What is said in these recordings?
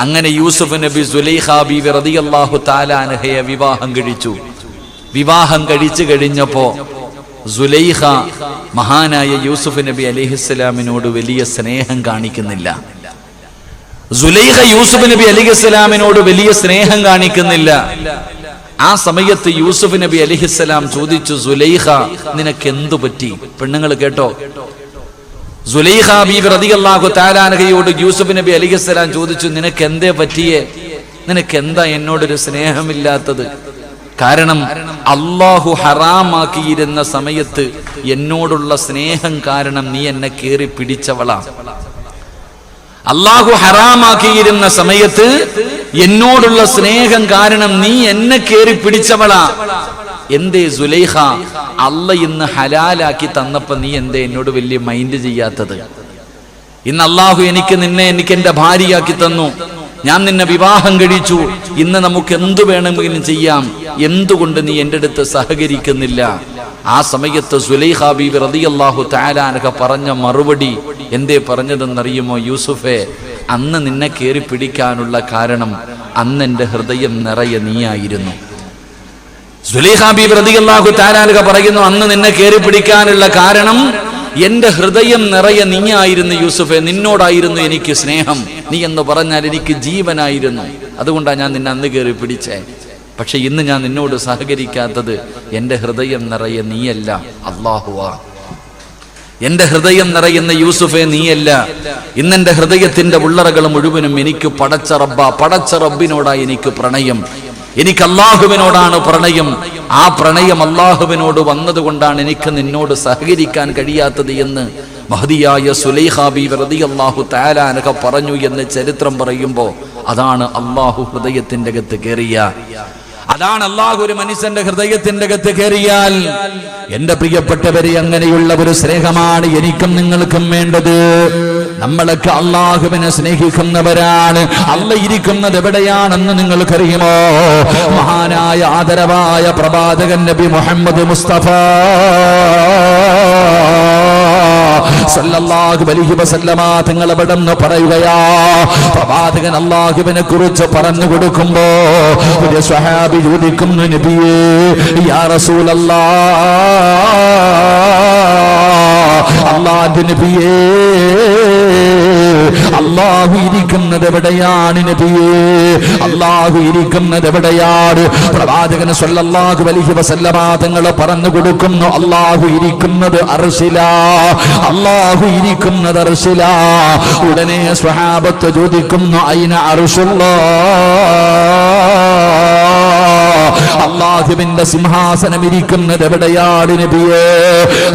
അങ്ങനെ യൂസുഫ് നബി സുലൈഖ ബീവി റളിയല്ലാഹു തആല അൻഹയെ വിവാഹം കഴിച്ചു. വിവാഹം കഴിച്ചു കഴിഞ്ഞപ്പോ സുലൈഖ മഹാനായ യൂസുഫ് നബി അലൈഹിസ്സലാമിനോട് വലിയ സ്നേഹം കാണിക്കുന്നില്ല. സുലൈഖ യൂസുഫ് നബി അലൈഹിസ്സലാമിനോട് വലിയ സ്നേഹം കാണിക്കുന്നില്ല. ആ സമയത്ത് യൂസുഫ് നബി അലൈഹിസ്സലാം ചോദിച്ചു, സുലൈഖ നിനക്ക് എന്തു പറ്റി? പെണ്ണുങ്ങൾ കേട്ടോ, സുലൈഖ ബീവി റളിയല്ലാഹു തആല അൻഹയോട് യൂസുഫ് നബി അലൈഹിസ്സലാം ചോദിച്ചു, നിനക്ക് എന്തേ പറ്റിയേ? നിനക്ക് എന്താ എന്നോടൊരു സ്നേഹമില്ലാത്തത്? കാരണം അല്ലാഹു ഹറാമാക്കിയിരുന്ന സമയത്ത് എന്നോടുള്ള സ്നേഹം കാരണം നീ എന്നെ കേറി പിടിച്ചവളാ. അല്ലാഹു ഹറാമാക്കിയിരുന്ന സമയത്ത് എന്നോടുള്ള സ്നേഹം കാരണം നീ എന്നെ കേറി പിടിച്ചവളാ. എന്തേ സുലൈഖ, അല്ല ഇന്ന് ഹലാലാക്കി തന്നപ്പോ നീ എന്തേ എന്നോട് വലിയ മൈൻഡ് ചെയ്യാത്തത്? ഇന്ന് അല്ലാഹു എനിക്ക് എന്റെ ഭാര്യയാക്കി തന്നു, ഞാൻ നിന്നെ വിവാഹം കഴിച്ചു, ഇന്ന് നമുക്ക് എന്തു വേണമെങ്കിലും ചെയ്യാം, എന്തുകൊണ്ട് നീ എൻ്റെ അടുത്ത് സഹകരിക്കുന്നില്ല? ആ സമയത്ത് സുലൈഖ ബീവി റളിയല്ലാഹു തആല അൻഹ പറഞ്ഞ മറുപടി എന്തേ പറഞ്ഞതെന്നറിയുമോ? യൂസുഫേ, അന്ന് നിന്നെ കേറി പിടിക്കാനുള്ള കാരണം അന്ന് എൻ്റെ ഹൃദയം നിറയെ നീയായിരുന്നു. സുലൈഖ ബീവി റളിയല്ലാഹു തആല അൻഹ പറയുന്നു, അന്ന് നിന്നെ കേറി പിടിക്കാനുള്ള കാരണം എന്റെ ഹൃദയം നിറയെ നീയായിരുന്നു യൂസുഫെ, നിന്നോടായിരുന്നു എനിക്ക് സ്നേഹം. നീ എന്ന് പറഞ്ഞാൽ എനിക്ക് ജീവനായിരുന്നു, അതുകൊണ്ടാണ് ഞാൻ നിന്നെ അന്ന് കയറി പിടിച്ചേ. പക്ഷെ ഇന്ന് ഞാൻ നിന്നോട് സഹകരിക്കാത്തത് എന്റെ ഹൃദയം നിറയെ നീയല്ല, അല്ലാഹുവാ. എന്റെ ഹൃദയം നിറയുന്ന യൂസുഫെ നീയല്ല. ഇന്നെന്റെ ഹൃദയത്തിന്റെ ഉള്ളറകൾ മുഴുവനും എനിക്ക് പടച്ച റബ്ബിനോടാ എനിക്ക് പ്രണയം, എനിക്ക് അല്ലാഹുവിനോടാണ് പ്രണയം. ആ പ്രണയം അല്ലാഹുവിനോട് വന്നതുകൊണ്ടാണ് എനിക്ക് നിന്നോട് സഹകരിക്കാൻ കഴിയാത്തത് എന്ന് മഹദിയായ സുലൈഖ ബീവി റളിയല്ലാഹു തആല അൻഹ പറഞ്ഞു എന്ന് ചരിത്രം പറയുമ്പോൾ അതാണ് അല്ലാഹു ഹൃദയത്തിന്റെ അകത്ത് കയറിയ, അതാണ് അല്ലാഹു ഒരു മനുഷ്യന്റെ ഹൃദയത്തിന്റെ അകത്ത് കയറിയാൽ. എന്റെ പ്രിയപ്പെട്ടവരെ, അങ്ങനെയുള്ള ഒരു സ്നേഹമാണ് എനിക്കും നിങ്ങൾക്കും വേണ്ടത്. നമ്മളൊക്കെ അല്ലാഹുവിനെ സ്നേഹിക്കുന്നവരാണ്. അല്ല ഇരിക്കുന്നത് എവിടെയാണെന്ന് നിങ്ങൾക്കറിയുമോ? മഹാനായ ആദരവായ പ്രവാചകൻ നബി മുഹമ്മദ് മുസ്തഫ സല്ലല്ലാഹു അലൈഹി വസല്ലമ തങ്ങൾ അവിടെന്ന് പറയുകയാ, പ്രവാചകൻ അല്ലാഹുവിനെ കുറിച്ച് പറഞ്ഞു കൊടുക്കുമ്പോ ഒരു സ്വഹാബി ചോദിക്കുന്നു, നബിയേ യാ റസൂലല്ലാഹ്, അല്ലാഹുവിന്റെ നബിയേ, അല്ലാഹു ഇരിക്കുന്നത് എവിടെയാണ് നബിയേ? അല്ലാഹു ഇരിക്കുന്നത് എവിടെയാണ്? പ്രവാചകൻ സല്ലല്ലാഹു അലൈഹി വസല്ലമ തങ്ങൾ പറഞ്ഞു കൊടുക്കുന്നു, അല്ലാഹു ഇരിക്കുന്നത് അർശിലാ, അല്ലാഹു ഇരിക്കുന്നത് അർശിലാ. ഉടനെ സ്വഹാബത്ത് ചോദിക്കുന്നു, അയിന അർശുല്ലാഹ്, അല്ലാഹുവിന്റെ സിംഹാസനം ഇരിക്കുന്നത് എവിടെയാണ് നബിയേ?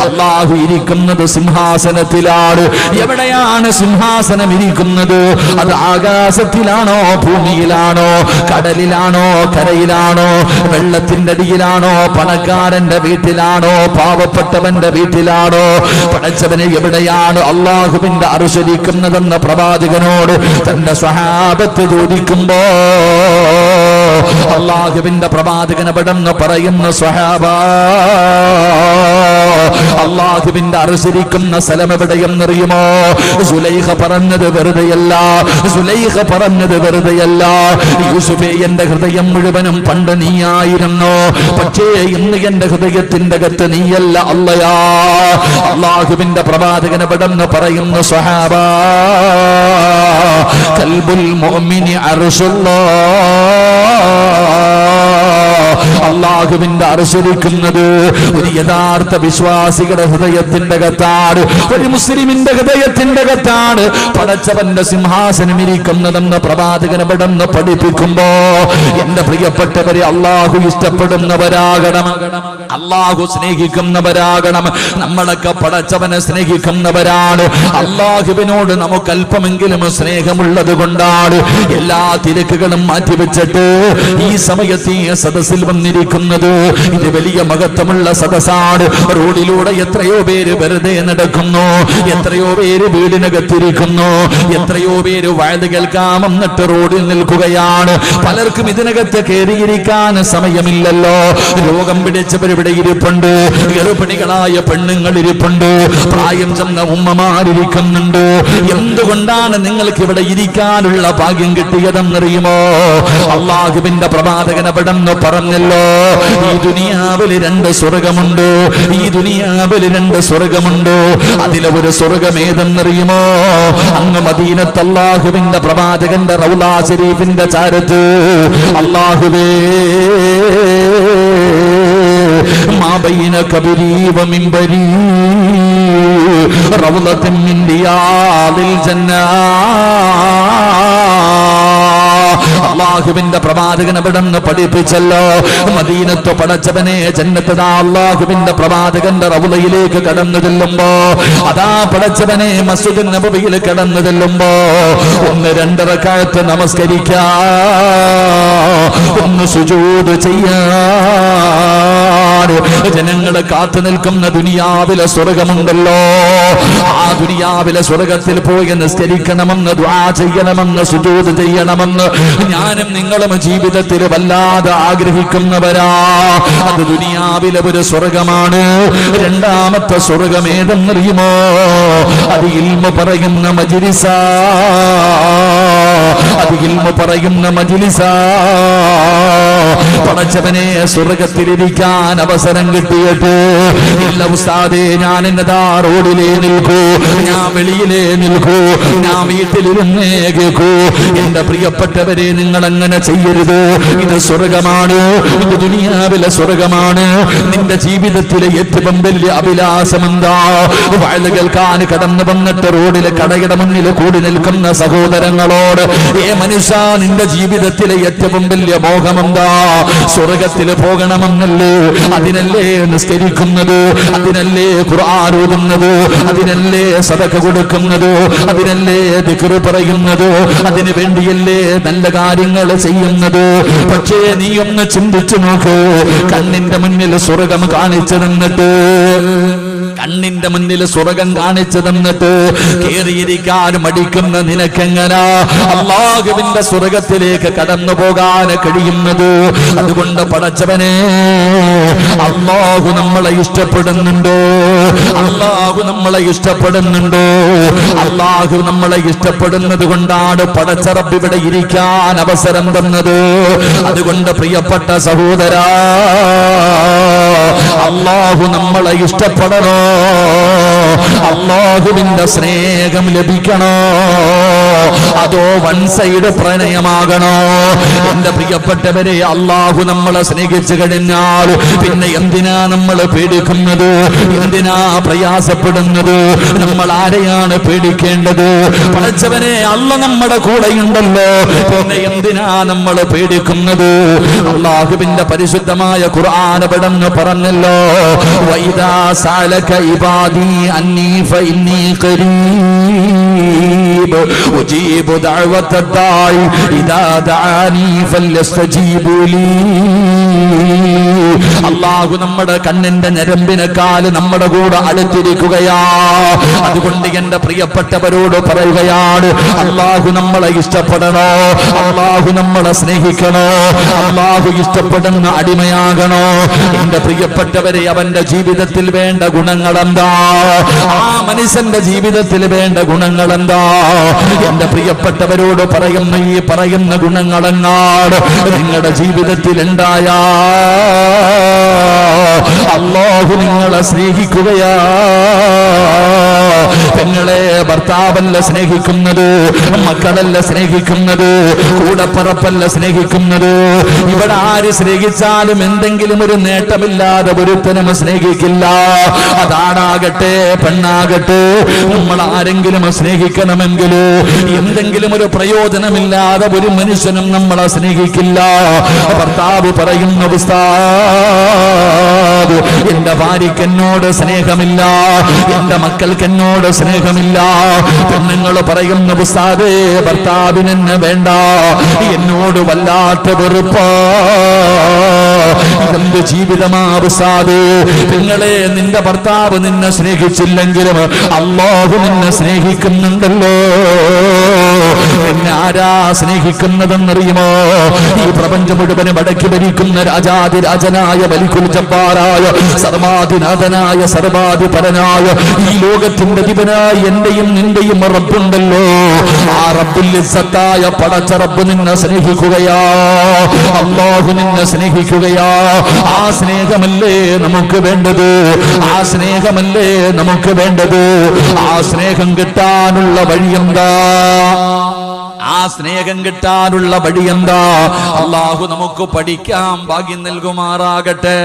അല്ലാഹു ഇരിക്കുന്നത് സിംഹാസനത്തിലാണ്. എവിടെയാണ് സിംഹാസനം ഇരിക്കുന്നത്? അത് ആകാശത്തിലാണോ, ഭൂമിയിലാണോ, കടലിലാണോ, കരയിലാണോ, വെള്ളത്തിന്റെ അടിയിലാണോ, പണക്കാരന്റെ വീട്ടിലാണോ, പാവപ്പെട്ടവന്റെ വീട്ടിലാണോ? പടച്ചവനെ, എവിടെയാണ് അല്ലാഹുവിന്റെ അർശ് ഇരിക്കുന്നതെന്ന് പ്രവാചകനോട് തന്റെ സ്വഹാബത്ത് ചോദിക്കുമ്പോ അല്ലാഹുവിന്റെ പ്രവാചകൻ അവിടെന്ന് പറയുന്ന സ്വഹാബാ, അല്ലാഹുവിന്റെ അർശ് ഇരിക്കുന്ന സ്ഥലം എവിടെയെന്നറിയുമോ? സുലൈഖ പറഞ്ഞത് വെറുതെയല്ല, സുലൈഖ പറഞ്ഞത് വെറുതെയല്ല. യൂസുഫേ, എന്റെ ഹൃദയം മുഴുവനും പണ്ട് നീയായിരുന്നു, പക്ഷേ ഇന്ന് എന്റെ ഹൃദയത്തിന്റെ അകത്ത് നീയല്ല, അല്ലയാ. അല്ലാഹുവിന്റെ പ്രവാചകൻ അവിടെന്ന് പറയുന്ന സ്വഹാബാ, ഖൽബുൽ മുഅ്മിനി അർശുല്ലാഹ്, അല്ലാഹുവിന്റെ അർശ് ഇരിക്കുന്നത് ഒരു യഥാർത്ഥ വിശ്വാസികളുടെ ഹൃദയത്തിന്റെ അകത്താണ്, ഒരു മുസ്ലിമിന്റെ ഹൃദയത്തിന്റെ അകത്താണ് പടച്ചവന്റെ സിംഹാസനം ഇരിക്കുന്നതെന്ന് പ്രവാചകൻ അവിടെന്ന് പഠിപ്പിക്കുമ്പോ എന്റെ പ്രിയപ്പെട്ടവരെ, അല്ലാഹു ഇഷ്ടപ്പെടുന്നവരാകണം, അല്ലാഹു സ്നേഹിക്കുന്നവരാകണം. നമ്മളൊക്കെ പടച്ചവനെ സ്നേഹിക്കുന്നവരാണ്. അല്ലാഹുവിനോട് നമുക്ക് അല്പമെങ്കിലും സ്നേഹമുള്ളത് കൊണ്ടാണ് എല്ലാ തിരക്കുകളും മാറ്റിവെച്ചിട്ട് ഈ സമയത്ത് ഈ സദസ്സിൽ വന്നിരിക്കുന്നത്. ഇത് വലിയ മഹത്വമുള്ള സദസ്സാണ്. റോഡിലൂടെ എത്രയോ പേര് വെറുതെ നടക്കുന്നു, എത്രയോ പേര് വീടിനകത്തിരിക്കുന്നു, എത്രയോ പേര് വയത് കേൾക്കാൻ വന്നിട്ട് റോഡിൽ നിൽക്കുകയാണ്. പലർക്കും ഇതിനകത്ത് കയറിയിരിക്കാൻ സമയമില്ലല്ലോ. രോഗം പിടിച്ചവർ ഇവിടെ ഇരിപ്പുണ്ട്, ഗർഭിണികളായ പെണ്ണുങ്ങൾ ഇരിപ്പുണ്ട്, പ്രായം ചെന്ന ഉമ്മമാരിയ്ക്കുന്നുണ്ട്. എന്തുകൊണ്ടാണ് നിങ്ങൾക്ക് ഇവിടെ ഇരിക്കാനുള്ള ഭാഗ്യം കിട്ടിയതെന്നറിയുമോ? അള്ളാഹുവിന്റെ പ്രവാചകൻ അവിടെന്ന് പറഞ്ഞല്ലോ, ഈ ദുനിയാവിൽ 2 സ്വർഗമുണ്ട്, ഈ ദുനിയാവിൽ 2 സ്വർഗമുണ്ട്. അതിലെ ഒരു സ്വർഗം ഏതെന്നറിയുമോ? അങ്ങ് മദീനത്ത് അള്ളാഹുവിന്റെ പ്രവാചകന്റെ റൗളാ ശരീഫിന്റെ ചാരത്ത് അള്ളാഹുവേ മാ ബൈന ഖബരി വ മിൻബരി റൗളത്തുൻ മിൻ റിയാദിൽ ജന്ന. അള്ളാഹുവിന്റെ പ്രവാചകൻ അവിടെന്ന് പഠിപ്പിച്ചല്ലോ, മദീനത്ത് പടച്ചവനെ ജന്നത്ത് അള്ളാഹുവിന്റെ പ്രവാചകന്റെ റൗളയിലേക്ക് കടന്നു ചെല്ലുമ്പോ, അതാ പടച്ചവനെ മസ്ജിദ് നബവിയിൽ കടന്നു ചെല്ലുമ്പോ 1-2 റക്അത്ത് നമസ്കരിക്കാ, 1 സുജൂദ് ചെയ്യാ, ജനങ്ങളെ കാത്തു നിൽക്കുന്ന ദുനിയാവിലെ സ്വർഗമുണ്ടല്ലോ. ആ ദുനിയാവിലെ സ്വർഗത്തിൽ പോയി നിസ്കരിക്കണമെന്ന്, ദുആ ചെയ്യണമെന്ന്, സുജൂദ് ചെയ്യണമെന്ന് ഞാനും നിങ്ങളും ജീവിതത്തിൽ വല്ലാതെ ആഗ്രഹിക്കുന്നവരാ. അത് ദുനിയാവിലെ ഒരു സ്വർഗമാണ്. രണ്ടാമത്തെ സ്വർഗം ഏതെന്നറിയുമോ? അത് ഇൽമു പറയുന്ന മജ്ലിസാ, അത് ഇൽമു പറയുന്ന മജ്ലിസാ. പടച്ചവനെ സ്വർഗത്തിലിരിക്കാൻ അവസരം കിട്ടിയിട്ട് ഇല്ല ഉസ്താദേ, ഞാൻ എന്നതാ റോഡിലേ നിൽക്കൂ, ഞാൻ വെളിയിലേ നിൽക്കൂ, ഞാൻ വീട്ടിലിരുന്നേ കേൾക്കൂ. എന്റെ പ്രിയപ്പെട്ടവരെ, നിങ്ങൾ അങ്ങനെ ചെയ്യരുത്. ഇത് സ്വർഗമാണ്, ഇത് ദുനിയാവിലെ സ്വർഗമാണ്. നിന്റെ ജീവിതത്തിലെ ഏറ്റവും വലിയ അഭിലാഷം എന്താ? വയല് കേൾക്കാൻ കടന്നു വന്നിട്ട് റോഡിലെ കടയുടെ മുന്നിൽ കൂടി നിൽക്കുന്ന സഹോദരങ്ങളോട്, മനുഷ്യ, നിന്റെ ജീവിതത്തിലെ ഏറ്റവും വലിയ മോഹമെന്താ? സ്വർഗത്തിൽ പോകണമെന്നല്ലേ? അതിനല്ലേ നിസ്കരിക്കുന്നത്, അതിനല്ലേ ഖുർആൻ ഓതുന്നത്, അതിനല്ലേ സദഖ കൊടുക്കുന്നത്, അതിനല്ലേ ദിക്ർ പറയുന്നത്, അതിനു വേണ്ടിയല്ലേ നല്ല കാര്യങ്ങൾ ചെയ്യുന്നത്. പക്ഷേ നീ ഒന്ന് ചിന്തിച്ചു നോക്ക്, കണ്ണിന്റെ മുന്നിൽ സ്വർഗം കാണിച്ചു തന്നിട്ട്, കണ്ണിന്റെ മുന്നിൽ സ്വർഗം കാണിച്ചു തന്നിട്ട് കേറിയിരിക്കാൻ മടിക്കുന്ന നിനക്കെങ്ങനാ അല്ലാഹുവിന്റെ സ്വർഗത്തിലേക്ക് കടന്നു പോകാൻ കഴിയുന്നത്? അതുകൊണ്ട് പടച്ചവനെ, അല്ലാഹു നമ്മളെ ഇഷ്ടപ്പെടുന്നുണ്ടോ? അല്ലാഹു നമ്മളെ ഇഷ്ടപ്പെടുന്നുണ്ടോ? അല്ലാഹു നമ്മളെ ഇഷ്ടപ്പെടുന്നത് കൊണ്ടാണ് പടച്ച റബ്ബ് ഇവിടെ ഇരിക്കാൻ അവസരം തന്നത്. അതുകൊണ്ട് പ്രിയപ്പെട്ട സഹോദരാ, അല്ലാഹു നമ്മളെ ഇഷ്ടപ്പെടണോ? അല്ലാഹുവിന്റെ സ്നേഹം ലഭിക്കണോ? അതോ വൺ സൈഡ് പ്രണയമാകണോ? എന്റെ പ്രിയപ്പെട്ടവരെ, അല്ലാഹു നമ്മളെ സ്നേഹിച്ചു കഴിഞ്ഞാൽ പിന്നെ എന്തിനാ നമ്മൾ പേടിക്കുന്നത്? എന്തിനാ പ്രയാസപ്പെടുന്നത്? നമ്മൾ ആരെയാണ് പേടിക്കേണ്ടത്? പടച്ചവനെ, അല്ല നമ്മുടെ കൂടെയുണ്ടല്ലോ, പിന്നെ എന്തിനാ നമ്മൾ പേടിക്കുന്നത്? അല്ലാഹുവിന്റെ പരിശുദ്ധമായ ഖുർആൻ പടന്ന് പറഞ്ഞല്ലോ, വഇദാ സഅലക ഇബാദി അന്നി ഫഇന്നി ഖരീബ് ഉജീബു ദഅവത ദാഇ ഇദാ ദഅാനി ഫല്യസ്തജീബു ലീ. അല്ലാഹു നമ്മുടെ കണ്ണിന്റെ ഞരമ്പിനേക്കാൾ നമ്മുടെ കൂടെ അടുത്തിരിക്കുകയാ. അതുകൊണ്ട് എന്റെ പ്രിയപ്പെട്ടവരോട് പറയുകയാണ്, അല്ലാഹു നമ്മളെ ഇഷ്ടപ്പെടണോ? അല്ലാഹു നമ്മളെ സ്നേഹിക്കണോ? അല്ലാഹു ഇഷ്ടപ്പെടുന്ന അടിമയാകണോ? എന്റെ പ്രിയപ്പെട്ടവരെ, അവന്റെ ജീവിതത്തിൽ വേണ്ട ഗുണങ്ങൾ എന്താ? ആ മനുഷ്യന്റെ ജീവിതത്തിൽ വേണ്ട ഗുണങ്ങൾ എന്താ? എന്റെ പ്രിയപ്പെട്ടവരോട് പറയുന്ന ഈ പറയുന്ന ഗുണങ്ങളെങ്ങാട് നിങ്ങളുടെ ജീവിതത്തിൽ ഉണ്ടായാ അല്ലാഹു നിങ്ങളെ സ്നേഹിക്കുകയാ. പെങ്ങളെ ഭർത്താവല്ല സ്നേഹിക്കുന്നത്, മക്കളല്ല സ്നേഹിക്കുന്നത്, കൂടപ്പറപ്പല്ല സ്നേഹിക്കുന്നത്. ഇവിടെ ആര് സ്നേഹിച്ചാലും എന്തെങ്കിലും ഒരു നേട്ടമില്ലാതെ ഒരുത്തനും സ്നേഹിക്കില്ല. അതാണാകട്ടെ പെണ്ണാകട്ടെ, നമ്മൾ ആരെങ്കിലും സ്നേഹിക്കണമെങ്കിൽ എന്തെങ്കിലും ഒരു പ്രയോജനമില്ലാതെ ഒരു മനുഷ്യനും നമ്മളെ സ്നേഹിക്കില്ല. ഭർത്താവ് പറയുന്ന ഉസ്താദ്, എന്റെ ഭാര്യയ്ക്ക് എന്നോട് സ്നേഹമില്ല, എന്റെ മക്കൾക്ക് എന്നോട് സ്നേഹമില്ല. പെണ്ണുങ്ങൾ പറയുന്ന ഉസ്താദേ, ഭർത്താവിന് എന്നെ വേണ്ട, എന്നോട് വല്ലാത്ത വെറുപ്പാ. ഇതെന്ത് ജീവിതമാ ഉസ്താദേ? പെങ്ങളെ, നിന്റെ ഭർത്താവ് നിന്നെ സ്നേഹിച്ചില്ലെങ്കിലും അല്ലാഹു നിന്നെ സ്നേഹിക്കുന്നുണ്ടല്ലോ. എന്നെ ആരാ സ്നേഹിക്കുന്നതെന്നറിയുമോ? ഈ പ്രപഞ്ചം മുഴുവനും അടക്കി ഭരിക്കുന്ന രാജാതിരാജനായ മലിക്കുൽ ജബ്ബാറായ സർവാധിനാഥനായ സർവാധിപരനായ ഈ ലോകത്തിന്റെ അധിപനായ എന്റെയും നിന്റെയും റബ്ബുണ്ടല്ലോ. ആ റബ്ബുൽ ഇസ്സത്തായ പടച്ച റബ്ബ് നിന്നെ സ്നേഹിക്കുകയാ. അല്ലാഹു നിന്നെ സ്നേഹിക്കുകയാ. ആ സ്നേഹമല്ലേ നമുക്ക് വേണ്ടത്? ആ സ്നേഹമല്ലേ നമുക്ക് വേണ്ടത്? ആ സ്നേഹം കിട്ടാനുള്ള വഴിയെന്താ? ആ സ്നേഹം കിട്ടാനുള്ള വഴിയെന്താ? അല്ലാഹു നമുക്ക് പഠിക്കാൻ ഭാഗ്യം നൽകുമാറാകട്ടെ.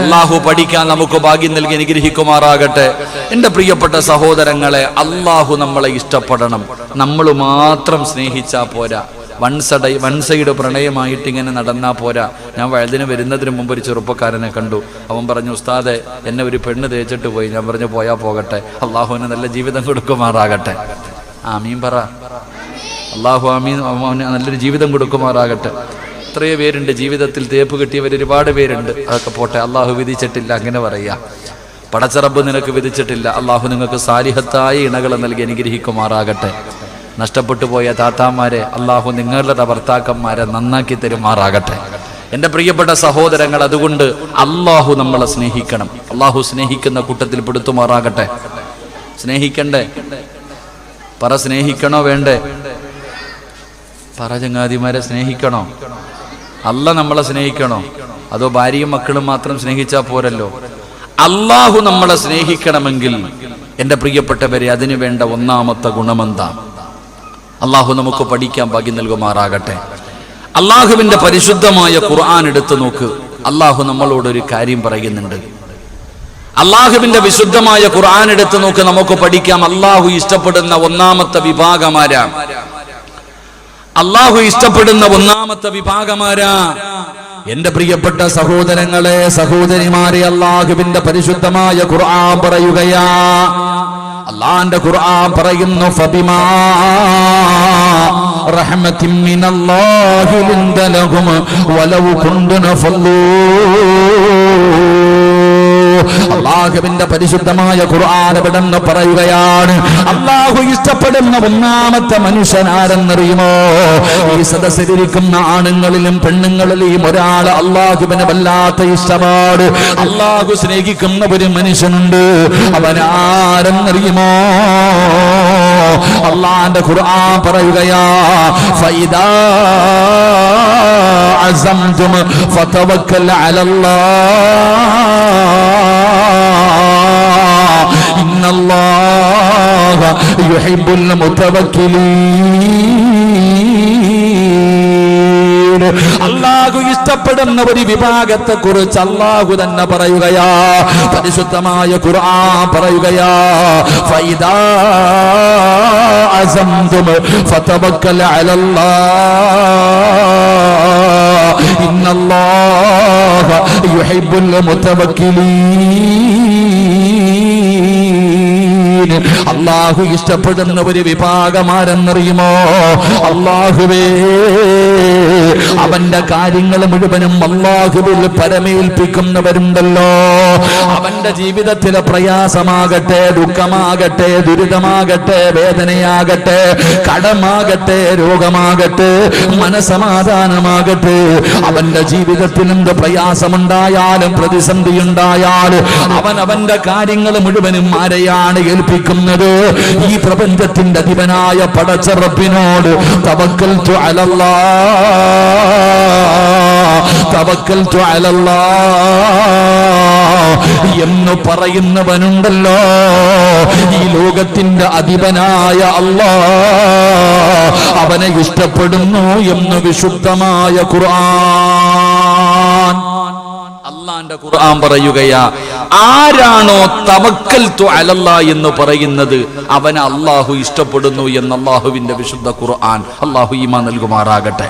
അല്ലാഹു പഠിക്കാൻ നമുക്ക് ഭാഗ്യം നൽകി അനുഗ്രഹിക്കുമാറാകട്ടെ. എന്റെ പ്രിയപ്പെട്ട സഹോദരങ്ങളെ, അല്ലാഹു നമ്മളെ ഇഷ്ടപ്പെടണം. നമ്മൾ മാത്രം സ്നേഹിച്ചാ പോരാ. വൺ സൈഡ് പ്രണയമായിട്ട് ഇങ്ങനെ നടന്നാ പോരാ. ഞാൻ വഴുതിന് വരുന്നതിന് മുമ്പ് ഒരു ചെറുപ്പക്കാരനെ കണ്ടു. അവൻ പറഞ്ഞു, ഉസ്താദെ എന്നെ ഒരു പെണ്ണ് തേച്ചിട്ട് പോയി. ഞാൻ പറഞ്ഞു, പോയാ പോകട്ടെ, അള്ളാഹുവിന് നല്ല ജീവിതം കൊടുക്കുമാറാകട്ടെ. ആമീൻ പറ. അള്ളാഹു ആമീൻ, നല്ലൊരു ജീവിതം കൊടുക്കുമാറാകട്ടെ. എത്രയോ പേരുണ്ട് ജീവിതത്തിൽ തേപ്പ് കിട്ടിയവർ, ഒരുപാട് പേരുണ്ട്. അതൊക്കെ പോട്ടെ, അള്ളാഹു വിധിച്ചിട്ടില്ല, അങ്ങനെ പറയാ. പടച്ചറബ് നിനക്ക് വിധിച്ചിട്ടില്ല. അള്ളാഹു നിങ്ങൾക്ക് സാലിഹത്തായ ഇണകളെ നൽകി അനുഗ്രഹിക്കുമാറാകട്ടെ. നഷ്ടപ്പെട്ടു പോയ താത്താമാരെ അള്ളാഹു നിങ്ങളുടെ ഭർത്താക്കന്മാരെ നന്നാക്കി തരുമാറാകട്ടെ. എൻ്റെ പ്രിയപ്പെട്ട സഹോദരങ്ങൾ, അതുകൊണ്ട് അള്ളാഹു നമ്മളെ സ്നേഹിക്കണം. അള്ളാഹു സ്നേഹിക്കുന്ന കൂട്ടത്തിൽ പെടുത്തുമാറാകട്ടെ. സ്നേഹിക്കണ്ടേ? പറ, സ്നേഹിക്കണോ വേണ്ടേ? പറ ചങ്ങാതിമാരെ, സ്നേഹിക്കണോ? അല്ല നമ്മളെ സ്നേഹിക്കണോ? അതോ ഭാര്യയും മക്കളും മാത്രം സ്നേഹിച്ചാൽ പോരല്ലോ? അള്ളാഹു നമ്മളെ സ്നേഹിക്കണമെങ്കിൽ എൻ്റെ പ്രിയപ്പെട്ടവരെ, അതിനു വേണ്ട ഒന്നാമത്തെ ഗുണമെന്താ? അള്ളാഹു നമുക്ക് പഠിക്കാൻ ഭാഗ്യം നൽകുമാറാകട്ടെ. അള്ളാഹുവിന്റെ പരിശുദ്ധമായ ഖുർആൻ എടുത്തു നോക്ക്. അള്ളാഹു നമ്മളോടൊരു കാര്യം പറയുന്നുണ്ട്. അള്ളാഹുവിന്റെ വിശുദ്ധമായ ഖുർആൻ എടുത്തു നോക്ക്, നമുക്ക് പഠിക്കാം. അള്ളാഹു ഇഷ്ടപ്പെടുന്ന ഒന്നാമത്തെ വിഭാഗമാരാ? അള്ളാഹു ഇഷ്ടപ്പെടുന്ന ഒന്നാമത്തെ വിഭാഗമാരാ? എന്റെ പ്രിയപ്പെട്ട സഹോദരങ്ങളെ, സഹോദരിമാരെ, അള്ളാഹുവിന്റെ പരിശുദ്ധമായ ഖുർആൻ പറയുകയാ. അല്ലാഹുവിന്റെ ഖുർആൻ പറയുന്നു, ഫബിമാ റഹ്മത്തിൻ മിനല്ലാഹി ലിന്ത ലഹും വലൗ കുന്തുന ഫല്ലൂ. അള്ളാഹുവിന്റെ പരിശുദ്ധമായ ഖുർആൻ എവിടെന്ന് പറയുകയാണ്. അള്ളാഹു ഇഷ്ടപ്പെടുന്ന ഒന്നാമത്തെ മനുഷ്യനാരെന്നറിയുമോ? ഈ സദസ്സിലിരിക്കുന്ന ആണുങ്ങളിലും പെണ്ണുങ്ങളിലും ഒരാൾ അള്ളാഹുവിന് വല്ലാത്ത ഇഷ്ടമാണ്. അള്ളാഹു സ്നേഹിക്കുന്ന ഒരു മനുഷ്യനുണ്ട്. അവനാരെന്നറിയുമോ? അള്ളാഹുവിന്റെ ഖുർആൻ പറയുകയാ, ഫൈദാ അസംതും ഫതവക്കൽ അലല്ലാഹ് ഇന്നല്ലാഹ യുഹിബ്ബുൽ മുതവക്കിലീൻ. അല്ലാഹു ഇഷ്ടപ്പെടുന്ന ഒരു വിഭാഗത്തെ കുറിച്ച് അല്ലാഹു തന്നെ പറയുകയാ. പരിശുദ്ധമായ ഖുർആൻ പറയുകയാ, ഫൈദാ അസംതും ഫതവക്കൽ അലല്ലാഹ് ഇന്നല്ലാഹ യുഹിബ്ബുൽ മുതവക്കിലീൻ. അല്ലാഹു ഇഷ്ടപ്പെടുന്ന ഒരു വിഭാഗമാരെന്നറിയുമോ? അല്ലാഹുവേ, അവന്റെ കാര്യങ്ങൾ മുഴുവനും അല്ലാഹുവിൽ പരമേൽപ്പിക്കുന്നവരുണ്ടല്ലോ. അവന്റെ ജീവിതത്തിലെ പ്രയാസമാകട്ടെ, ദുഃഖമാകട്ടെ, ദുരിതമാകട്ടെ, വേദനയാകട്ടെ, കടമാകട്ടെ, രോഗമാകട്ടെ, മനസമാധാനമാകട്ടെ, അവന്റെ ജീവിതത്തിൽ എന്ത് പ്രയാസമുണ്ടായാലും പ്രതിസന്ധി ഉണ്ടായാലും അവന്റെ കാര്യങ്ങൾ മുഴുവനും ആരെയാണ് ഏൽപ്പിക്കുന്നത്? ഈ പ്രപഞ്ചത്തിന്റെ അധിപനായ പടച്ച റബ്ബിനോട്. തവക്കൽതു അലല്ലാഹ്, തവക്കൽതു അലല്ലാഹ് എന്ന് പറയുന്നവനുണ്ടല്ലോ. ഈ ലോകത്തിന്റെ അധിപനായ അല്ലാഹ് അവനെ ഇഷ്ടപ്പെടുന്നു എന്ന് വിശുദ്ധമായ ഖുർആൻ. അല്ലാഹുവിന്റെ ഖുർആൻ പറയുകയാ, ആരാണോ തവക്കൽതു അലല്ലാഹ് എന്ന് പറയുന്നത് അവനെ അല്ലാഹു ഇഷ്ടപ്പെടുന്നു എന്ന് അല്ലാഹുവിന്റെ വിശുദ്ധ ഖുർആൻ. അല്ലാഹു ഈമാൻ നൽകുമാറാകട്ടെ.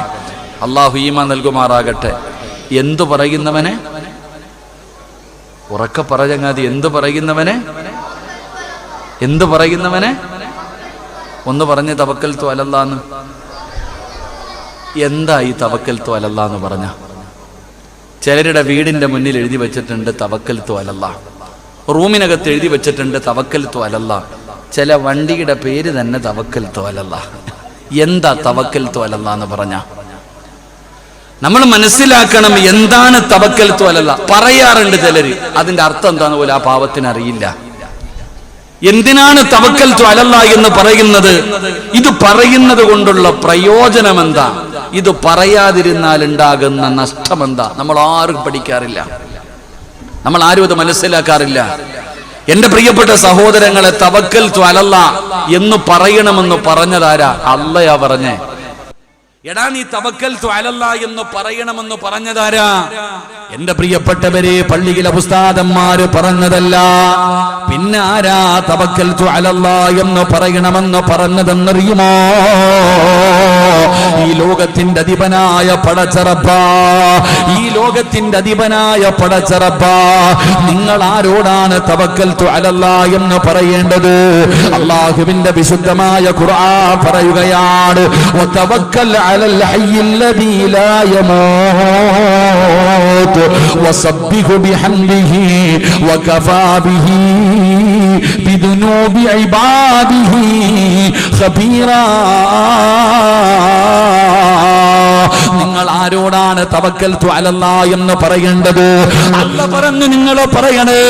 അല്ലാഹു ഈമാൻ നൽകുമാറാകട്ടെ. എന്തു പറയുന്നവനെ? ഉറക്കെ പറ ചങ്ങാതി, എന്തു പറയുന്നവനെ? എന്തു പറയുന്നവനെ? ഒന്ന് പറഞ്ഞ് തവക്കൽതു അലല്ലാഹ്. എന്താ ഈ തവക്കൽതു അലല്ലാഹ് എന്ന് പറഞ്ഞ? ചിലരുടെ വീടിന്റെ മുന്നിൽ എഴുതി വെച്ചിട്ടുണ്ട് തവക്കൽതു അലല്ലാഹ്. റൂമിനകത്ത് എഴുതി വെച്ചിട്ടുണ്ട് തവക്കൽതു അലല്ലാഹ്. ചില വണ്ടിയുടെ പേര് തന്നെ തവക്കൽതു അലല്ലാഹ്. എന്താ തവക്കൽതു അലല്ലാഹ് എന്ന് പറഞ്ഞ? നമ്മൾ മനസ്സിലാക്കണം എന്താണ് തവക്കൽതു അലല്ലാഹ്. പറയാറുണ്ട് ചിലര്, അതിന്റെ അർത്ഥം എന്താന്ന് പോലും ആ പാവത്തിന് അറിയില്ല. എന്തിനാണ് തവക്കൽതു അലല്ലാഹ് എന്ന് പറയുന്നത്? ഇത് പറയുന്നത് കൊണ്ടുള്ള പ്രയോജനം എന്താ? ഇത് പറയാതിരുന്നാൽ ഉണ്ടാകുന്ന നഷ്ടം എന്താ? നമ്മൾ ആരും പഠിക്കാറില്ല, നമ്മൾ ആരും അത് മനസ്സിലാക്കാറില്ല. എന്റെ പ്രിയപ്പെട്ട സഹോദരങ്ങളെ, തവക്കൽതു അലല്ലാഹ് എന്ന് പറയണമെന്ന് പറഞ്ഞതാരാ? അള്ളയാ പറഞ്ഞേ. എടാ നീ തവക്കൽതു അലല്ലാഹ് എന്ന് പറയണമെന്ന് പറഞ്ഞതാരാ? എന്റെ പ്രിയപ്പെട്ടവരെ, പള്ളിയിലെ ഉസ്താദന്മാര് പറഞ്ഞതല്ല. പിന്നെ ആരാ തവക്കൽതു അലല്ലാഹ് എന്ന് പറയണമെന്ന് പറഞ്ഞതെന്നറിയുമോ? ഈ ലോകത്തിന്റെ അധിപനായ പടച്ചറബ്ബാ, ഈ ലോകത്തിന്റെ അധിപനായ പടച്ചറബ്ബാ, നിങ്ങൾ ആരോടാണ് തവക്കൽതു അലല്ലാഹ് എന്ന് പറയേണ്ടത്? അല്ലാഹുവിന്റെ വിശുദ്ധമായ ഖുർആൻ പറയുകയാണ്, വതവക്കൽ അലൽ ഹയ്യില്ലദീ ലാ യമൂത് വസബ്ബിഹു ബിഹംദിഹി വകഫാ ബിഹി ബിദുനൂബി ഇബാദിഹി ഖബീറാ. നിങ്ങൾ ആരോടാണ് തവക്കൽതു അലല്ലാഹ് എന്ന് പറയേണ്ടത്? അല്ലാഹ് പറഞ്ഞു നിങ്ങൾ പറയണേ,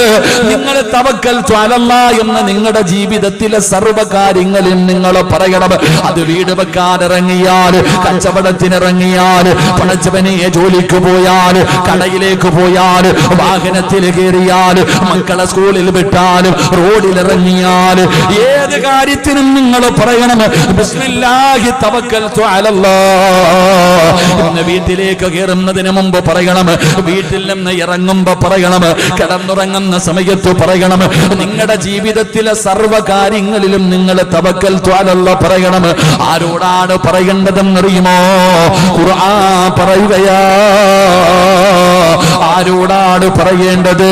നിങ്ങൾ തവക്കൽതു അലല്ലാഹ് എന്ന് നിങ്ങളുടെ ജീവിതത്തിലെ സർവ്വ കാര്യങ്ങളിൽ നിങ്ങൾ പറയണം. അത് വീട് വെക്കാനിറങ്ങിയാൽ, കച്ചവടത്തിനിറങ്ങിയാൽ, പണച്ചവനെ ജോലിക്ക് പോയാൽ, കടയിലേക്ക് പോയാൽ, വാഹനത്തിൽ കയറിയാൽ, മക്കളെ സ്കൂളിൽ വിട്ടാലും, റോഡിലിറങ്ങിയാൽ, ഏത് കാര്യത്തിനും നിങ്ങൾ പറയണം ബിസ്മില്ലാഹി തവക്കൽതു അലല്ലാഹ്. ഇന്ന് വീട്ടിലേക്ക് കയറുന്നതിന് മുമ്പ് പറയണം, വീട്ടിൽ നിന്ന് ഇറങ്ങുമ്പോ പറയണം, കിടന്നുറങ്ങുന്ന സമയത്ത് പറയണം. നിങ്ങളുടെ ജീവിതത്തിലെ സർവ്വ കാര്യങ്ങളിലും നിങ്ങൾ തവക്കൽതു അലല്ലാഹ് പറയണം. ആരോടാണ് പറയേണ്ടതെന്നറിയുമോ? ഖുർആൻ പറയുകയാ, ആരോടാണ് പറയേണ്ടത്?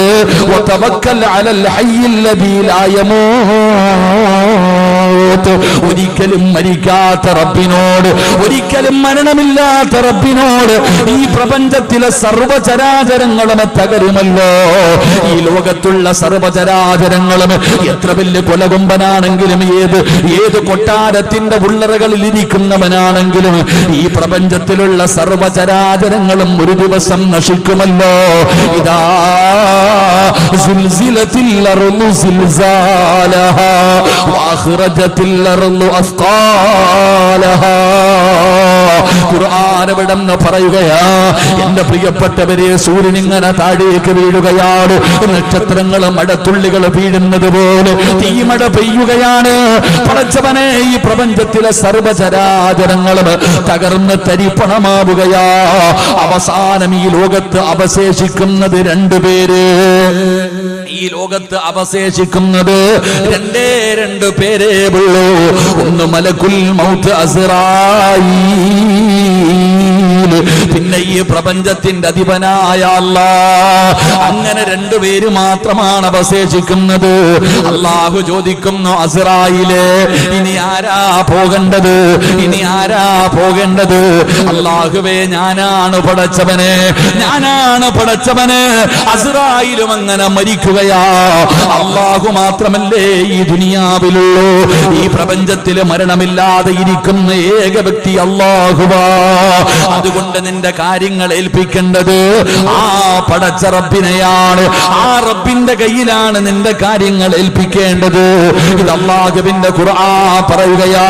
വതവക്കൽ അലൽ ഹയ്യില്ലദീ ലാ യമൂത്. ഒരിക്കലും മരിക്കാത്ത റബ്ബിനോട്, ഒരിക്കലും മരണമില്ലാത്ത റബ്ബിനോട് ഈ പ്രപഞ്ചത്തിലെ സർവചരാചരങ്ങളും തകരുമല്ലോ. ഈ ലോകത്തുള്ള സർവചരാചരങ്ങളും എത്ര വലിയ കൊലകൊമ്പനാണെങ്കിലും, ഏത് കൊട്ടാരത്തിന്റെ ഉള്ളറകളിൽ ഇരിക്കുന്നവനാണെങ്കിലും, ഈ പ്രപഞ്ചത്തിലുള്ള സർവചരാചരങ്ങളും ഒരു ദിവസം നശിക്കുമല്ലോ. ഇതാ സുൽസിലത്തിൽ അർളു സിൽസാലഹാ വഅഖ്റജത്തിൽ അർളു അസ്ഖാലഹാ. ഖുർആൻ എവിടെന്ന് പറയുകയാ, എന്റെ പ്രിയപ്പെട്ടവരെ, സൂര്യൻ ഇങ്ങനെ താഴേക്ക് വീഴുകയാണ്, നക്ഷത്രങ്ങൾ മഴത്തുള്ളികൾ വീഴുന്നത് പോലെ തീമഴ പെയ്യുകയാണ്. പടച്ചവനെ, ഈ പ്രപഞ്ചത്തിലെ സർവചരാചരങ്ങളും തകർന്ന് തരിപ്പണമാവുകയാ. അവസാനം ഈ ലോകത്ത് അവശേഷിക്കുന്നത് രണ്ടുപേര്. ഈ ലോകത്ത് അവശേഷിക്കുന്നത് രണ്ടു പേരേ ഉള്ളൂ. ഒന്ന് മലക്കുൽ മൗത്ത് അസ്റായീൽ, പിന്നെ ഈ പ്രപഞ്ചത്തിന്റെ അധിപനായ അല്ലാഹ്. അങ്ങനെ രണ്ടുപേര് മാത്രമാണ് അവശേഷിക്കുന്നത്. അല്ലാഹു ചോദിക്കുന്നു, അസ്റായീലേ, ഇനി ആരാ പോകേണ്ടത്? ഇനി ആരാ പോകേണ്ടത്? അല്ലാഹുവേ, ഞാനാണ് പടച്ചവനെ, ഞാനാണ് പടച്ചവനെ. അസ്റായീലും അങ്ങനെ മരിക്കുകയാ. അല്ലാഹു മാത്രമല്ലേ ഈ ദുനിയാവിലുള്ളൂ. ഈ പ്രപഞ്ചത്തിൽ മരണമില്ലാതെ ഇരിക്കുന്ന ഏക വ്യക്തി അല്ലാഹുവാ. അതുകൊണ്ട് നിന്റെ കാര്യങ്ങൾ ഏൽപ്പിക്കേണ്ടത് ആ പടച്ച റബ്ബിനെയാണ്. ആ റബ്ബിന്റെ കയ്യിലാണ് നിന്റെ കാര്യങ്ങൾ ഏൽപ്പിക്കേണ്ടത്. ഇത് അല്ലാഹുവിന്റെ ഖുർആൻ പറയുകയാ.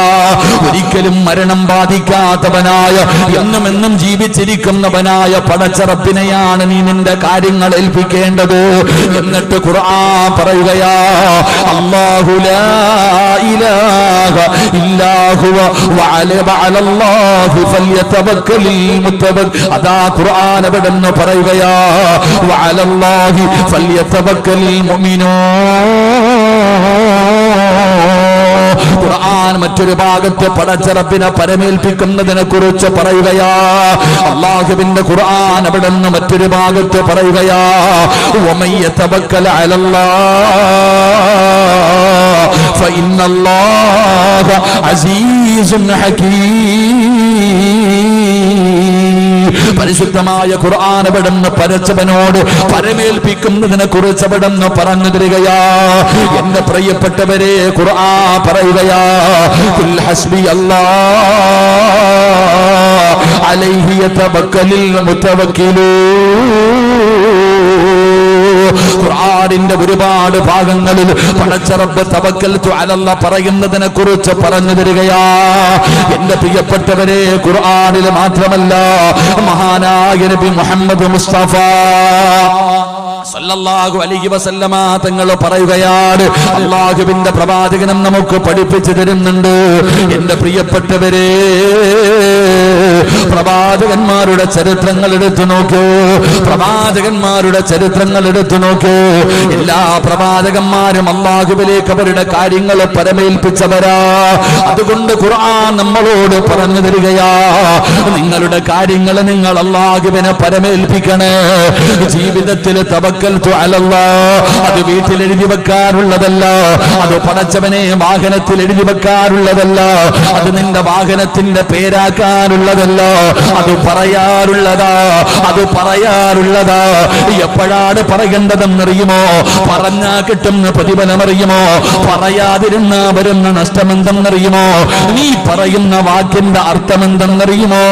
ഒരിക്കലും മരണം ബാധിക്കാത്തവനായ, എന്നും എന്നും ജീവിച്ചിരിക്കുന്നവനായ പടച്ച റബ്ബിനെയാണ് നീ നിന്റെ കാര്യങ്ങൾ ഏൽപ്പിക്കേണ്ടത്. എന്നിട്ട് ഖുർആൻ പറയുകയാ, അല്ലാഹു ലാ ഇലാഹ ഇല്ലാ ഹുവ വഅലല്ലാഹി ഫല്യതവക്കലിൽ മുതവക്കൽ. അതാ ഖുർആൻ എവിടെന്ന് പറയുകയാ, വഅലല്ലാഹി ഫല്യതവക്കലിൽ മുഅ്മിനൂൻ. ഖുർആൻ മറ്റൊരു ഭാഗത്ത് പടച്ച റബ്ബിനെ പരമേൽപ്പിക്കുന്നതിനെ കുറിച്ച് പറയുകയാ. അല്ലാഹുവിന്റെ ഖുർആൻ അവിടെന്ന് മറ്റൊരു ഭാഗത്ത് പറയുകയാ, വമൻ യതവക്കൽ അലല്ലാഹ് ഫഇന്നല്ലാഹ അസീസുൻ ഹകീം. പരിശുദ്ധമായ ഖുർആൻ അവിടുന്ന് പരച്ചവനോട് പരമേൽപ്പിക്കുന്നതിനെ കുറിച്ച് അവിടുന്ന് പറഞ്ഞു തരികയാ. എന്റെ പ്രിയപ്പെട്ടവരെ, ഖുർആൻ പറയുകയാ, ഖുൽ ഹസ്ബി അല്ലാഹ് അലൈഹി യതവക്കലുൽ മുതവക്കിലൂൻ. ഖുർആനിന്റെ ഒരുപാട് ഭാഗങ്ങളിൽ പടച്ച റബ്ബ് തവക്കൽതു അലല്ലാഹ് പറയുന്നതിനെ കുറിച്ച് പറഞ്ഞു തരികയാ. എന്റെ പ്രിയപ്പെട്ടവരെ, ഖുർആനിൽ മാത്രമല്ല, മഹാനായ നബി മുഹമ്മദ് മുസ്തഫ സല്ലല്ലാഹു അലൈഹി വസല്ലമ തങ്ങൾ പറയുകയാണ്, അല്ലാഹുവിന്റെ പ്രവാചകനും നമുക്ക് പഠിപ്പിച്ചു തരുന്നുണ്ട്. എന്റെ പ്രിയപ്പെട്ടവരെ, പ്രവാചകന്മാരുടെ ചരിത്രങ്ങൾ എടുത്തു നോക്കൂ. പ്രവാചകന്മാരുടെ ചരിത്രങ്ങൾ എടുത്തു നോക്കൂ. എല്ലാ പ്രവാചകന്മാരും അല്ലാഹുവിലേക്ക് അവരുടെ കാര്യങ്ങൾ പരമേൽപ്പിച്ചവരാ. അതുകൊണ്ട് ഖുർആൻ നമ്മളോട് പറഞ്ഞു തരികയാ, നിങ്ങളുടെ കാര്യങ്ങൾ നിങ്ങൾ അല്ലാഹുവിനെ പരമേൽപ്പിക്കണേ. ജീവിതത്തിൽ തവക്കൽതു അലല്ലാഹ് അത് വീട്ടിൽ എഴുതി വെക്കാറുള്ളതല്ല, അത് പടച്ചവനെ വാഹനത്തിൽ എഴുതി വെക്കാറുള്ളതല്ല, അത് നിന്റെ വാഹനത്തിന്റെ പേരാക്കാനുള്ളതല്ല, അത് പറയാറുള്ളതാ. അത് പറയാറുള്ളതാ. എപ്പോഴാണ് പറയേണ്ടതെന്നറിയുമോ? പറഞ്ഞാ കിട്ടുന്ന പ്രതിഫലമറിയുമോ? പറയാതിരുന്ന വരുന്ന നഷ്ടമെന്തെന്നറിയുമോ? നീ പറയുന്ന വാക്കിന്റെ അർത്ഥമെന്തെന്നറിയുമോ?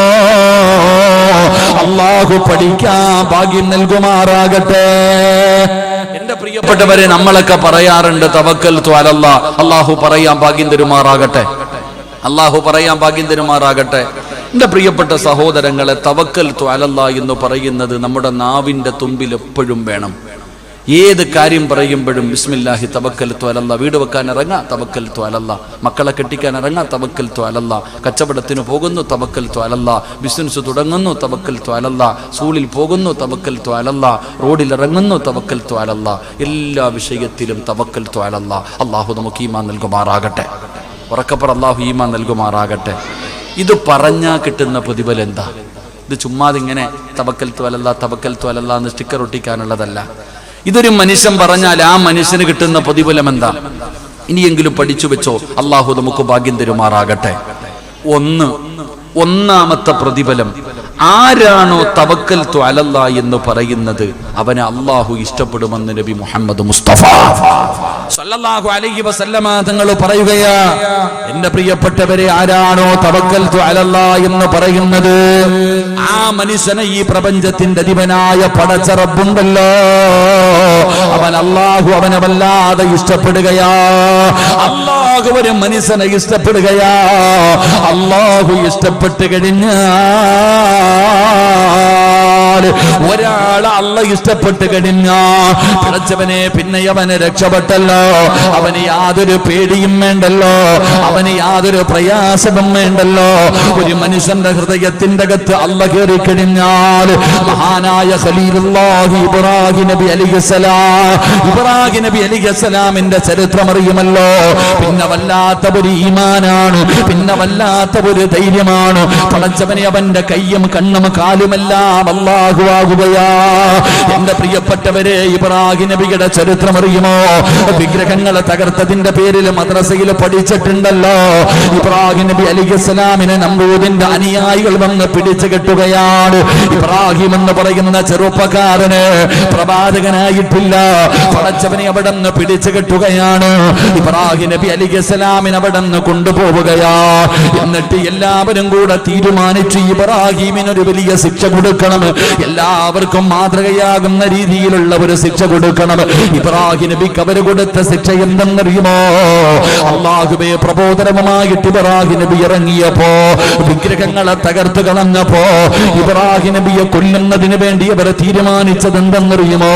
അല്ലാഹു പഠിക്കാൻ ഭാഗ്യം നൽകുമാറാകട്ടെ. എന്റെ പ്രിയപ്പെട്ടവരെ, നമ്മളൊക്കെ പറയാറുണ്ട് തവക്കൽതു അലല്ലാഹ്. അല്ലാഹു പറയാൻ ഭാഗ്യം തരുമാറാകട്ടെ. അല്ലാഹു പറയാൻ ഭാഗ്യം തരുമാറാകട്ടെ. എന്റെ പ്രിയപ്പെട്ട സഹോദരങ്ങളെ, തവക്കൽതു അലല്ലാഹ് എന്ന് പറയുന്നത് നമ്മുടെ നാവിന്റെ തുമ്പിൽ എപ്പോഴും വേണം. ഏത് കാര്യം പറയുമ്പോഴും ബിസ്മില്ലാഹി തവക്കൽതു അലല്ലാഹ്. വീട് വെക്കാൻ ഇറങ്ങാ തവക്കൽതു അലല്ലാഹ്. മക്കളെ കെട്ടിക്കാൻ ഇറങ്ങാ തവക്കൽതു അലല്ലാഹ്. കച്ചവടത്തിന് പോകുന്നു തവക്കൽതു അലല്ലാഹ്. ബിസിനസ് തുടങ്ങുന്നു തവക്കൽതു അലല്ലാഹ്. സ്കൂളിൽ പോകുന്നു തവക്കൽതു അലല്ലാഹ്. റോഡിൽ ഇറങ്ങുന്നു തവക്കൽതു അലല്ലാഹ്. എല്ലാ വിഷയത്തിലും തവക്കൽതു അലല്ലാഹ്. അല്ലാഹു നമുക്ക് ഈമാൻ നൽകുമാറാകട്ടെ. ഉറക്കപ്പുറ അല്ലാഹു ഈമാൻ നൽകുമാറാകട്ടെ. ഇത് പറഞ്ഞാ കിട്ടുന്ന പ്രതിഫലം എന്താ? ഇത് ചുമ്മാതിങ്ങനെ തവക്കൽതു അലല്ലാഹ് തവക്കൽതു അലല്ലാഹ് എന്ന് സ്റ്റിക്കർ ഒട്ടിക്കാനുള്ളതല്ല. ഇതൊരു മനുഷ്യൻ പറഞ്ഞാൽ ആ മനുഷ്യന് കിട്ടുന്ന പ്രതിഫലം എന്താ? ഇനിയെങ്കിലും പഠിച്ചു വെച്ചോ. അല്ലാഹു നമുക്ക് ഭാഗ്യം തരുമാറാകട്ടെ. ഒന്നാമത്തെ പ്രതിഫലം, ആരാണോ തവക്കൽതു അലല്ലാഹ് എന്ന് പറയുന്നത് അവനെ അല്ലാഹു ഇഷ്ടപ്പെടുമെന്ന് നബി മുഹമ്മദ് മുസ്തഫ സല്ലല്ലാഹു അലൈഹി വസല്ലമ തങ്ങൾ പറയുകയാ. എന്റെ പ്രിയപ്പെട്ടവരെ, ആരാണോ തവക്കൽതു അലല്ലാഹ് എന്ന് പറയുന്നത് ആ മനുഷ്യനെ ഈ പ്രപഞ്ചത്തിന്റെ അധിപനായ പടച്ച റബ്ബുണ്ടല്ലോ, അവൻ അല്ലാഹു അവനെ വല്ലാതെ ഇഷ്ടപ്പെടുകയാ. അല്ലാഹു ഒരു മനുഷ്യനെ ഇഷ്ടപ്പെടുകയാ. അല്ലാഹു ഇഷ്ടപ്പെട്ട് കഴിഞ്ഞാൽ, ഒരാൾ അല്ല ഇഷ്ടപ്പെട്ട് കഴിഞ്ഞാ പിഴച്ചവനെ പിന്നെ അവന് രക്ഷപ്പെട്ടല്ലോ. അവന് യാതൊരു പേടിയും വേണ്ടല്ലോ, അവന് യാതൊരു പ്രയാസവും വേണ്ടല്ലോ. ഒരു മനുഷ്യന്റെ ഹൃദയത്തിന്റെ അകത്ത് അല്ല കയറി കഴിഞ്ഞാൽ, മഹാനായ ഖലീലുല്ലാഹി ഇബ്രാഹിം നബി അലൈഹിസ്സലാം, ഇബ്രാഹിം നബി അലൈഹിസ്സലാമിന്റെ ചരിത്രം അറിയുമല്ലോ. പിന്നെ വല്ലാത്ത ഒരു ഈമാനാണ്, പിന്നെ വല്ലാത്ത ഒരു ധൈര്യമാണ്. പടച്ചവനെ അവന്റെ കയ്യും കണ്ണും കാലുമെല്ലാം അല്ലാഹു ആകുകയാ. എന്റെ പ്രിയപ്പെട്ടവരെ, ഇബ്രാഹിം നബിയുടെ ചരിത്രം അറിയുമോ? വിഗ്രഹങ്ങളെ തകർത്തതിന്റെ പേരിൽ മദ്രസയിൽ പഠിച്ചിട്ടുണ്ടല്ലോ. ഇബ്രാഹിം നബി അലൈഹിസ്സലാമിനെ നമ്രൂദിന്റെ അനുയായികൾ വന്ന് പിടിച്ചു കെട്ടുകയാണ്. ഇബ്രാഹിം എന്ന് പറയുന്ന ചെറുപ്പക്കാരന് പ്രവാചകനായിട്ടില്ല. പടച്ചവനെ അവിടെ നിന്ന് പിടിച്ചു കെട്ടുകയാണ്. ഇബ്രാഹിം നബി അലൈഹിസ്സലാമിനെ അവിടെ നിന്ന് കൊണ്ടുപോവുകയാ. എന്നിട്ട് എല്ലാവരും കൂടെ തീരുമാനിച്ചു, ഇബ്രാഹിമിനൊരു വലിയ ശിക്ഷ കൊടുക്കണം, എല്ലാവർക്കും മാതൃകയാകുന്ന രീതിയിലുള്ള ഒരു ശിക്ഷ കൊടുക്കണം. ഇബ്രാഹിം നബിക്ക് അവർ കൊടുത്ത ശിക്ഷ എന്തെന്നറിയുമോ? അല്ലാഹുവേ പ്രബോധനവുമായിട്ട് ഇബ്രാഹിം നബി ഇറങ്ങിയപ്പോ, വിഗ്രഹങ്ങളെ തകർത്ത് കളഞ്ഞപ്പോ, ഇബ്രാഹിം നബിയെ കൊല്ലുന്നതിന് വേണ്ടി അവർ തീരുമാനിച്ചത് എന്തെന്നറിയുമോ?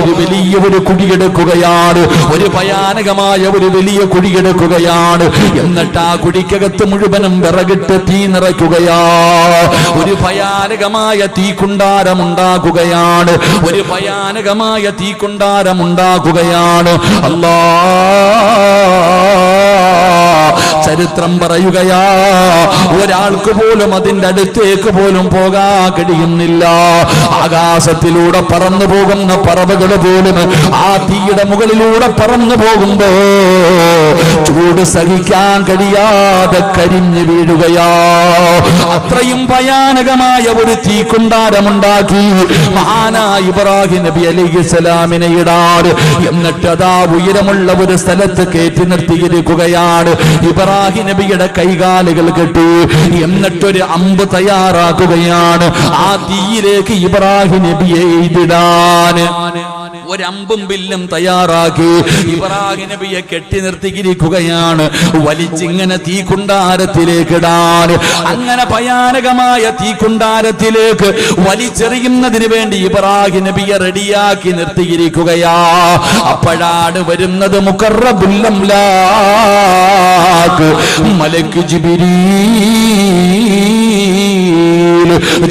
ഒരു വലിയ ഒരു കുഴിയെടുക്കുകയാണ്, ഒരു ഭയാനകമായ ഒരു വലിയ കുഴിയെടുക്കുകയാണ്. എന്നിട്ട് ആ കുഴിക്കകത്ത് മുഴുവനും വിറകിട്ട് തീ നിറയ്ക്കുകയാ. ഒരു ഭയാനകമായ തീക്കുണ്ടാരമുണ്ടാക്കുകയാണ്, ഒരു ഭയാനകമായ തീക്കുണ്ടാരമുണ്ടാക്കുകയാണ്. അല്ലാഹ് ചരിത്രം പറയുകയാ, ഒരാൾക്ക് പോലും അതിന്റെ അടുത്തേക്ക് പോലും പോകാൻ കഴിയുന്നില്ല. ആകാശത്തിലൂടെ പറന്നു പോകുന്ന പറവകൾ പോലും ആ തീയുടെ മുകളിലൂടെ പറന്നു പോകുമ്പോ ചൂട് സഹിക്കാൻ കഴിയാതെ കരിഞ്ഞു വീഴുകയാ. അത്രയും ഭയാനകമായ ഒരു തീക്കുണ്ടാരമുണ്ടാക്കി മഹാനായ ഇബ്രാഹിം നബി അലൈഹിസ്സലാമിനെ ഇടാട്. എന്നിട്ട് അതാ ഉയരമുള്ള ഒരു സ്ഥലത്ത് കയറ്റി നിർത്തിയിരിക്കുകയാണ്. ഇബ്രാഹിം നബിയുടെ കൈകാലുകൾ കെട്ടി എന്നിട്ടൊരു അമ്പ് തയ്യാറാക്കുകയാണ് ആ തീയിലേക്ക് ഇബ്രാഹിം നബിയെ എയ്തിടാൻ. ഒരമ്പും ബില്ലും തയ്യാറാക്കി ഇബ്രാഹിം നബിയെ കെട്ടി നിർത്തിയിരിക്കുകയാണ്. വലിച്ചിങ്ങനെ തീക്കുണ്ടാരത്തിലേക്ക് ഇടാൻ. അങ്ങനെ ഭയാനകമായ തീക്കുണ്ടാരത്തിലേക്ക് വലിച്ചെറിയുന്നതിന് വേണ്ടി ഇബ്രാഹിം നബിയെ റെഡിയാക്കി നിർത്തിയിരിക്കുകയാ. അപ്പോഴാണ് വരുന്നത് മുഖറബുൽ അംലാക്ക് മലക്ക്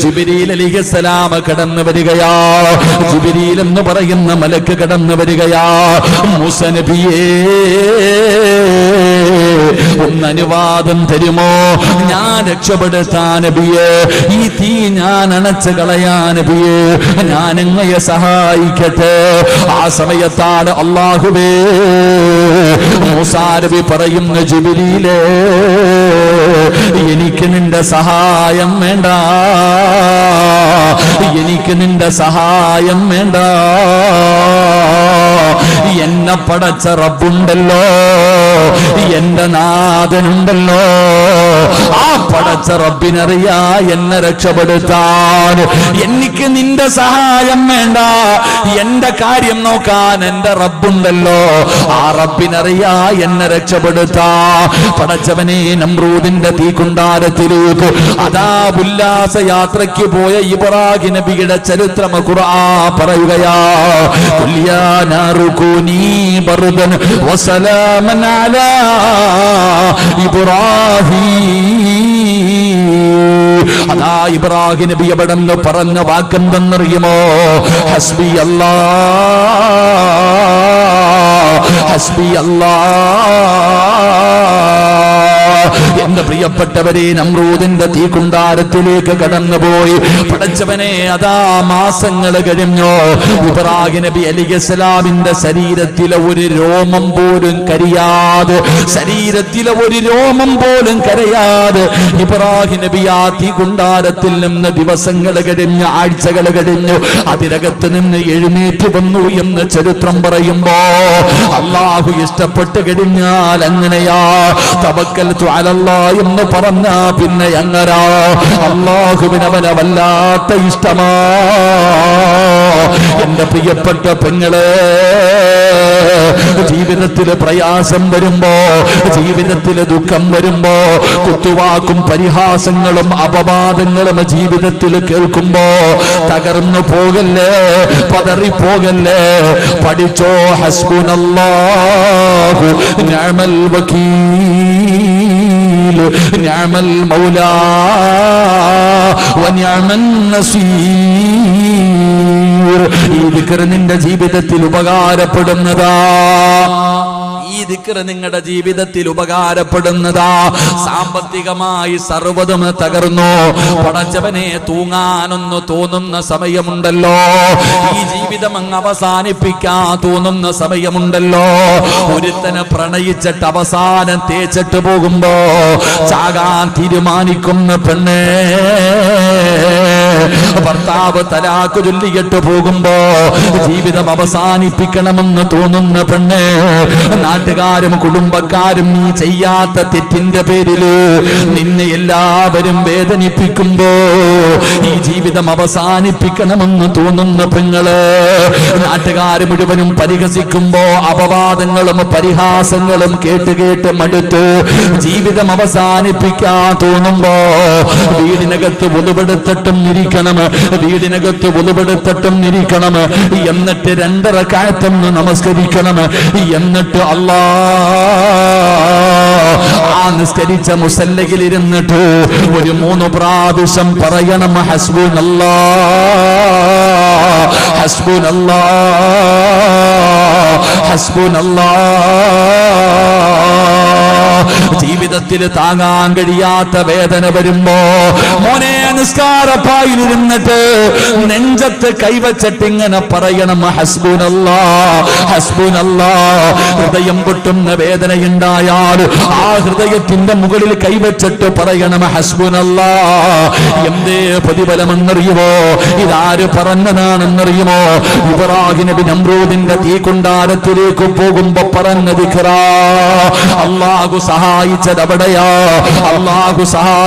ജിബ്രീൽ അലൈഹിസ്സലാം കടന്നു വരികയാ. ജിബ്രീൽ എന്ന് പറയുന്ന മലക്ക് കടന്നു വരികയാ. മൂസ നബിയേ, ഒന്ന് അനുവാദം തരുമോ? ഞാൻ രക്ഷപ്പെടുത്താൻ നബിയേ, ഈ തീ ഞാൻ അണച്ചു കളയാൻ നബിയേ, ഞാൻ അങ്ങയെ സഹായിക്കട്ടെ. ആ സമയത്താണ് അല്ലാഹുവേ മൂസാ നബി പറയുന്ന, ജിബ്രീലേ, എനിക്ക് നിന്റെ സഹായം വേണ്ട, എനിക്ക് നിന്റെ സഹായം വേണ്ട. എന്നെ പടച്ച റബ്ബുണ്ടല്ലോ, എന്റെ നാഥനുണ്ടല്ലോ, ആ പടച്ച റബ്ബിനറിയാ എന്നെ രക്ഷപ്പെടുത്താൻ. എനിക്ക് നിന്റെ സഹായം വേണ്ട, എന്റെ കാര്യം നോക്കാൻ എന്റെ റബ്ബുണ്ടല്ലോ, ആ റബ്ബിനറിയാ എന്നെ രക്ഷപ്പെടുത്താ. പടച്ചവനെ, നമ്രൂദിന്റെ തീക്കുണ്ടാരത്തിലേക്ക് അതാ ഉല്ലാസ യാത്രയ്ക്ക് പോയ ഇബ്രാഹിം നബിയുടെ ചരിത്രം ഖുർആൻ പറയുകയാ. ഖുൽയാ നാറുകൂനി ബർദൻ വസലാമൻ അലാ ഇബ്രാഹിം. അതാ ഇബ്രാഹിം നബി എവിടെ പറഞ്ഞ വാക്കെന്തെന്നറിയുമോ? ഹസ്ബി അല്ലാഹ്, ഹസ്ബി അല്ലാഹ്. എന്റെ പ്രിയപ്പെട്ടവരെ, നമ്രൂദിന്റെ തീക്കുണ്ടാരത്തിലേക്ക് കടന്നുപോയി. പടച്ചവനെ, അതാ മാസങ്ങൾ കഴിഞ്ഞു. ഇബ്രാഹിം നബി അലൈഹിസ്സലാമിന്റെ ശരീരത്തിലെ ഒരു രോമം പോലും കരിയാതെ, ശരീരത്തിലെ ഒരു രോമം പോലും കരയാതെ ഇബ്രാഹിം നബി ആ തീക്കുണ്ടാരത്തിൽ നിന്ന് ദിവസങ്ങൾ കഴിഞ്ഞ്, ആഴ്ചകൾ കഴിഞ്ഞു, അതിനകത്ത് നിന്ന് എഴുന്നേറ്റ് വന്നു എന്ന് ചരിത്രം പറയുമ്പോ, അല്ലാഹു ഇഷ്ടപ്പെട്ട് കഴിഞ്ഞാൽ അങ്ങനെയാ. തവക്കൽതു അലല്ലാഹ് എന്ന് പറഞ്ഞ പിന്നെ അങ്ങനാ. അല്ലാഹുവിനവനെ വല്ലാത്ത ഇഷ്ടമാ. എന്റെ പ്രിയപ്പെട്ട പെങ്ങളെ, ജീവിതത്തിൽ പ്രയാസം വരുമ്പോ, ജീവിതത്തിൽ ദുഃഖം വരുമ്പോ, കുത്തുവാക്കും പരിഹാസങ്ങളും അപവാദങ്ങളും ജീവിതത്തിൽ കേൾക്കുമ്പോ തകർന്നു പോകല്ലേ, പതറിപ്പോകല്ലേ. പഠിച്ചോ, ഹസ്ബുനല്ലാഹു നിഅമൽ വകീൽ, നിഅമൽ മൗലാ വനിഅമൻ നസീർ. ഈ ദിക്ർ നിന്റെ ജീവിതത്തിൽ ഉപകാരപ്പെടുന്നതാ. ഈ ദിക്ർ നിങ്ങളുടെ ജീവിതത്തിൽ ഉപകാരപ്പെടുന്നതാ. സാമ്പത്തികമായി സർവ്വതും തകർന്നു, പടച്ചവനെ തൂങ്ങാനൊന്നു തോന്നുന്ന സമയമുണ്ടല്ലോ, ഈ ജീവിതം അങ്ങ് അവസാനിപ്പിക്കാൻ തോന്നുന്ന സമയമുണ്ടല്ലോ. ഒരുത്തനെ പ്രണയിച്ചിട്ട് അവസാനം തേച്ചിട്ട് പോകുമ്പോ ചാകാൻ തീരുമാനിക്കുന്ന പെണ്ണേ, ഭർത്താവ് തലാക്ക് ചൊല്ലിയിട്ട് പോകുമ്പോ ജീവിതം അവസാനിപ്പിക്കണമെന്ന് തോന്നുന്ന പെണ്ണ്, നാട്ടുകാരും കുടുംബക്കാരും നീ ചെയ്യാത്ത തെറ്റിന്റെ പേരില് നിന്നെ എല്ലാവരും വേദനിപ്പിക്കുമ്പോ ഈ ജീവിതം അവസാനിപ്പിക്കണമെന്ന് തോന്നുന്ന പെങ്ങള്, നാട്ടുകാര് മുഴുവനും പരിഹസിക്കുമ്പോ അപവാദങ്ങളും പരിഹാസങ്ങളും കേട്ട് കേട്ട് മടുത്ത് ജീവിതം അവസാനിപ്പിക്കാൻ തോന്നുമ്പോ വീടിനകത്ത് ഒതുപെടുത്തിട്ടും ഇരിക്കണം, വീടിനകത്ത് ഒതുപെടുത്തിട്ടും ഇരിക്കണം. എന്നിട്ട് 2 റക്അത്തൊന്ന് നമസ്കരിക്കണം. എന്നിട്ട് ആ നിസ്കരിച്ച മുസല്ലയിൽ ഇരുന്നിട്ട് ഒരു 3 പ്രാവശ്യം പറയണം, ഹസ്ബുനല്ലാഹ്, ഹസ്ബുനല്ലാഹ്, ഹസ്ബുനല്ലാഹ്. ജീവിതത്തിൽ താങ്ങാൻ കഴിയാത്ത വേദന വരുമ്പോ മോനെ നിസ്കാരപ്പായിലിരുന്നിട്ട് നെഞ്ചത്ത് കൈവച്ചിട്ട് ഇങ്ങനെ പറയണം ഹസ്ബുനല്ലാ ഹസ്ബുനല്ലാ. ഹൃദയം പൊട്ടുന്ന വേദനയുണ്ടായാൽ ആ ഹൃദയത്തിന്റെ മുകളിൽ കൈവച്ചിട്ട് പറയണം ഹസ്ബുനല്ലാ. എന്തേ പ്രതിഫലമെന്നറിയുമോ? ഇതാര് പറഞ്ഞതാണെന്നറിയുമോ? ഇബ്രാഹിം നബി നമ്രൂദിന്റെ തീക്കുണ്ടാരത്തിലേക്ക് പോകുമ്പോ പറഞ്ഞ ദിക്റാ. അല്ലാഹു സഹായിച്ചത് അവിടെയാ. അല്ലാഹു